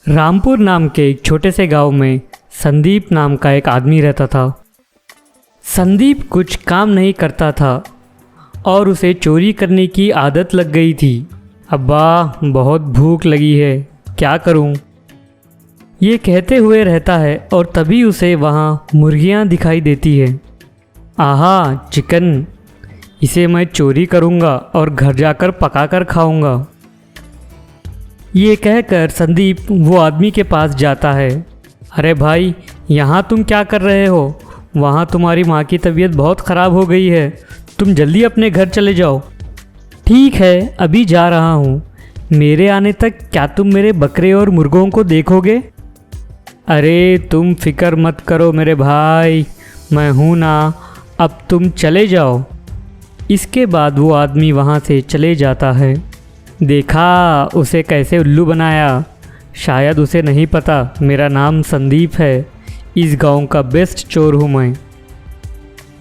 रामपुर नाम के एक छोटे से गांव में संदीप नाम का एक आदमी रहता था। संदीप कुछ काम नहीं करता था और उसे चोरी करने की आदत लग गई थी। अब्बा बहुत भूख लगी है, क्या करूं? ये कहते हुए रहता है और तभी उसे वहाँ मुर्गियाँ दिखाई देती है। आहा चिकन, इसे मैं चोरी करूँगा और घर जाकर पकाकर खाऊँगा। ये कहकर संदीप वो आदमी के पास जाता है। अरे भाई, यहाँ तुम क्या कर रहे हो? वहाँ तुम्हारी माँ की तबीयत बहुत ख़राब हो गई है, तुम जल्दी अपने घर चले जाओ। ठीक है, अभी जा रहा हूँ। मेरे आने तक क्या तुम मेरे बकरे और मुर्गों को देखोगे? अरे तुम फिक्र मत करो मेरे भाई, मैं हूँ ना, अब तुम चले जाओ। इसके बाद वो आदमी वहाँ से चले जाता है। देखा उसे कैसे उल्लू बनाया। शायद उसे नहीं पता मेरा नाम संदीप है, इस गांव का बेस्ट चोर हूँ मैं।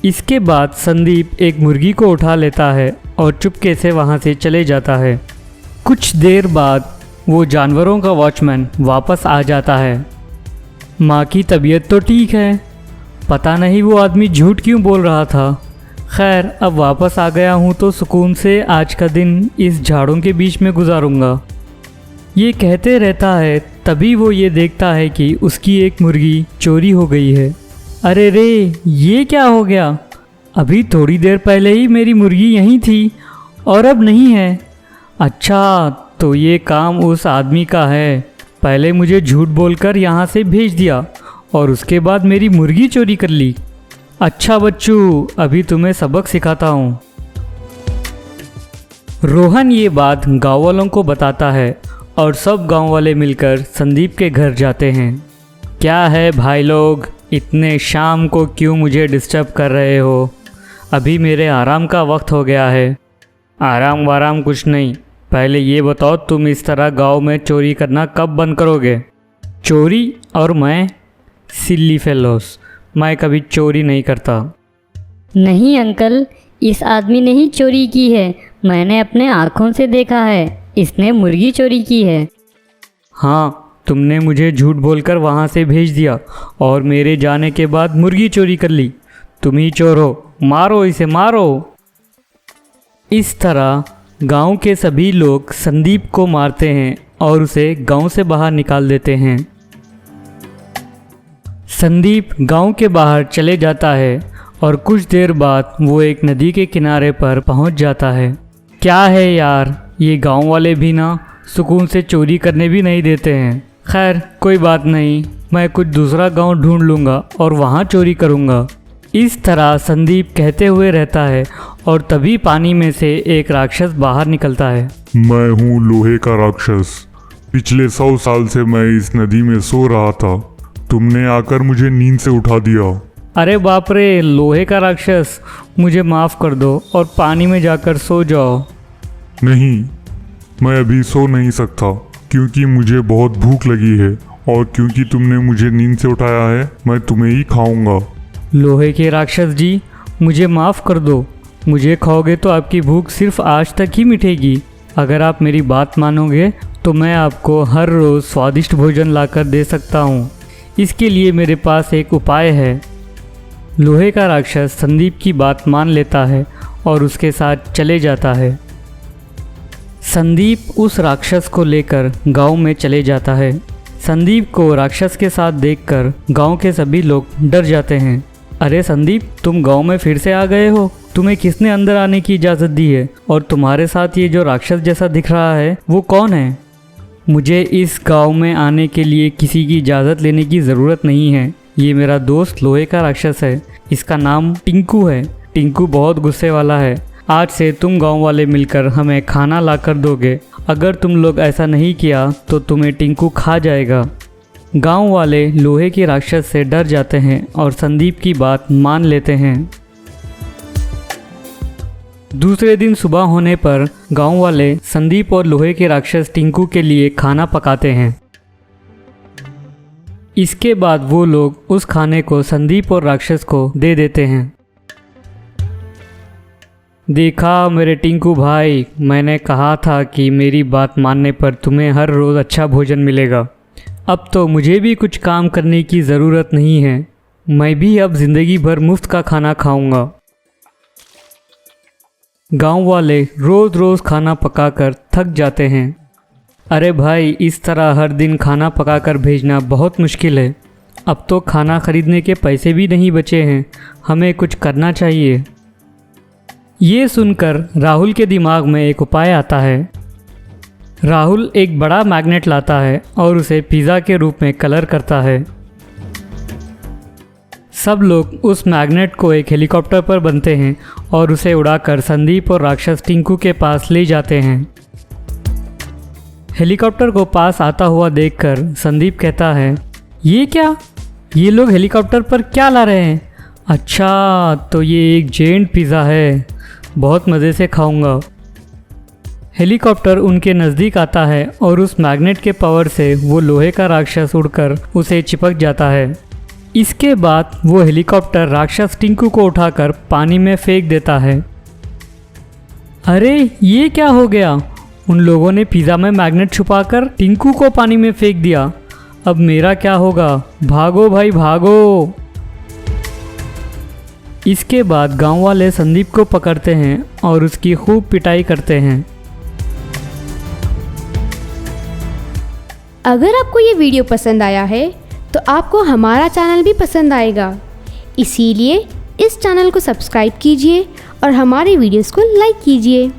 इसके बाद संदीप एक मुर्गी को उठा लेता है और चुपके से वहाँ से चले जाता है। कुछ देर बाद वो जानवरों का वॉचमैन वापस आ जाता है। माँ की तबीयत तो ठीक है, पता नहीं वो आदमी झूठ क्यों बोल रहा था। खैर, अब वापस आ गया हूँ तो सुकून से आज का दिन इस झाड़ों के बीच में गुजारूंगा। ये कहते रहता है, तभी वो ये देखता है कि उसकी एक मुर्गी चोरी हो गई है। अरे रे, ये क्या हो गया? अभी थोड़ी देर पहले ही मेरी मुर्गी यहीं थी और अब नहीं है। अच्छा, तो ये काम उस आदमी का है। पहले मुझे झूठ बोलकर यहाँ से भेज दिया और उसके बाद मेरी मुर्गी चोरी कर ली। अच्छा बच्चू, अभी तुम्हें सबक सिखाता हूँ। रोहन ये बात गाँव वालों को बताता है और सब गांव वाले मिलकर संदीप के घर जाते हैं। क्या है भाई लोग, इतने शाम को क्यों मुझे डिस्टर्ब कर रहे हो? अभी मेरे आराम का वक्त हो गया है। आराम वाराम कुछ नहीं, पहले ये बताओ तुम इस तरह गांव में चोरी करना कब बंद करोगे? चोरी और मैं? सिल्ली फेलोस, मैं कभी चोरी नहीं करता। नहीं अंकल, इस आदमी ने ही चोरी की है, मैंने अपने आँखों से देखा है, इसने मुर्गी चोरी की है। हाँ, तुमने मुझे झूठ बोलकर वहाँ से भेज दिया और मेरे जाने के बाद मुर्गी चोरी कर ली। तुम ही चोर हो, मारो इसे, मारो। इस तरह गांव के सभी लोग संदीप को मारते हैं और उसे गांव से बाहर निकाल देते हैं। संदीप गांव के बाहर चले जाता है और कुछ देर बाद वो एक नदी के किनारे पर पहुंच जाता है। क्या है यार, ये गांव वाले भी ना सुकून से चोरी करने भी नहीं देते हैं। खैर कोई बात नहीं, मैं कुछ दूसरा गांव ढूंढ लूँगा और वहाँ चोरी करूँगा। इस तरह संदीप कहते हुए रहता है और तभी पानी में से एक राक्षस बाहर निकलता है। मैं हूँ लोहे का राक्षस। पिछले 100 साल से मैं इस नदी में सो रहा था, तुमने आकर मुझे नींद से उठा दिया। अरे बाप रे, लोहे का राक्षस, मुझे माफ़ कर दो और पानी में जाकर सो जाओ। नहीं, मैं अभी सो नहीं सकता क्योंकि मुझे बहुत भूख लगी है और क्योंकि तुमने मुझे नींद से उठाया है, मैं तुम्हें ही खाऊंगा। लोहे के राक्षस जी, मुझे माफ़ कर दो। मुझे खाओगे तो आपकी भूख सिर्फ आज तक ही मिटेगी। अगर आप मेरी बात मानोगे तो मैं आपको हर रोज़ स्वादिष्ट भोजन लाकर दे सकता हूँ। इसके लिए मेरे पास एक उपाय है। लोहे का राक्षस संदीप की बात मान लेता है और उसके साथ चले जाता है। संदीप उस राक्षस को लेकर गांव में चले जाता है। संदीप को राक्षस के साथ देखकर गांव के सभी लोग डर जाते हैं। अरे संदीप, तुम गांव में फिर से आ गए हो? तुम्हें किसने अंदर आने की इजाज़त दी है? और तुम्हारे साथ ये जो राक्षस जैसा दिख रहा है वो कौन है? मुझे इस गांव में आने के लिए किसी की इजाज़त लेने की ज़रूरत नहीं है। ये मेरा दोस्त लोहे का राक्षस है, इसका नाम टिंकू है। टिंकू बहुत गुस्से वाला है। आज से तुम गांव वाले मिलकर हमें खाना ला कर दोगे। अगर तुम लोग ऐसा नहीं किया तो तुम्हें टिंकू खा जाएगा। गांव वाले लोहे के राक्षस से डर जाते हैं और संदीप की बात मान लेते हैं। दूसरे दिन सुबह होने पर गांव वाले संदीप और लोहे के राक्षस टिंकू के लिए खाना पकाते हैं। इसके बाद वो लोग उस खाने को संदीप और राक्षस को दे देते हैं। देखा मेरे टिंकू भाई, मैंने कहा था कि मेरी बात मानने पर तुम्हें हर रोज़ अच्छा भोजन मिलेगा। अब तो मुझे भी कुछ काम करने की ज़रूरत नहीं है। मैं भी अब ज़िंदगी भर मुफ्त का खाना खाऊंगा। गांव वाले रोज़ रोज़ खाना पकाकर थक जाते हैं। अरे भाई, इस तरह हर दिन खाना पकाकर भेजना बहुत मुश्किल है। अब तो खाना खरीदने के पैसे भी नहीं बचे हैं। हमें कुछ करना चाहिए। ये सुनकर राहुल के दिमाग में एक उपाय आता है। राहुल एक बड़ा मैग्नेट लाता है और उसे पिज़्ज़ा के रूप में कलर करता है। सब लोग उस मैग्नेट को एक हेलीकॉप्टर पर बंधते हैं और उसे उड़ाकर संदीप और राक्षस टिंकू के पास ले जाते हैं। हेलीकॉप्टर को पास आता हुआ देखकर संदीप कहता है, ये क्या? ये लोग हेलीकॉप्टर पर क्या ला रहे हैं? अच्छा, तो ये एक जेंट पिज़्ज़ा है। बहुत मज़े से खाऊंगा। हेलीकॉप्टर उनके नज़दीक आता है और उस मैग्नेट के पावर से वो लोहे का राक्षस उड़कर उसे चिपक जाता है। इसके बाद वो हेलीकॉप्टर राक्षस टिंकू को उठाकर पानी में फेंक देता है। अरे ये क्या हो गया? उन लोगों ने पिज़्ज़ा में मैग्नेट छुपाकर टिंकू को पानी में फेंक दिया। अब मेरा क्या होगा? भागो भाई भागो। इसके बाद गांव वाले संदीप को पकड़ते हैं और उसकी खूब पिटाई करते हैं। अगर आपको ये वीडियो पसंद आया है तो आपको हमारा चैनल भी पसंद आएगा। इसीलिए इस चैनल को सब्सक्राइब कीजिए और हमारे वीडियोस को लाइक कीजिए।